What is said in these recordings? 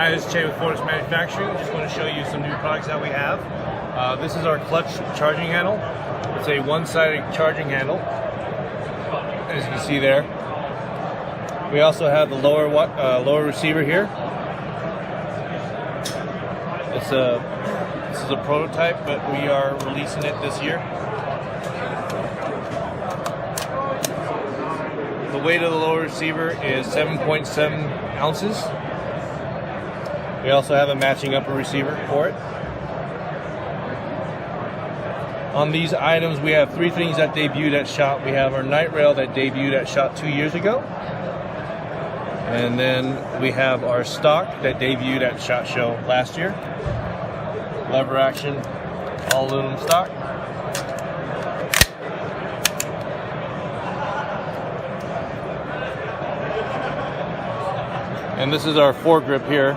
Hi, this is Che with Fortis Manufacturing. Just want to show you some new products that we have. This is our clutch charging handle. It's a one-sided charging handle, as you can see there. We also have the lower receiver here. This is a prototype, but we are releasing it this year. The weight of the lower receiver is 7.7 ounces. We also have a matching upper receiver for it. On these items, we have three things that debuted at SHOT. We have our night rail that debuted at SHOT 2 years ago. And then we have our stock that debuted at SHOT Show last year. Lever action, all aluminum stock. And this is our foregrip here,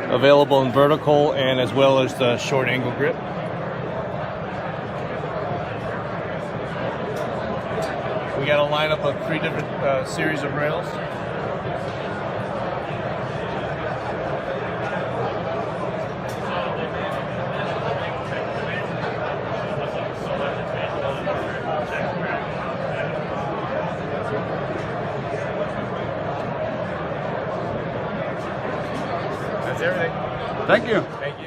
available in vertical and as well as the short angle grip. We got a lineup of three different series of rails. That's everything. Thank you. Thank you.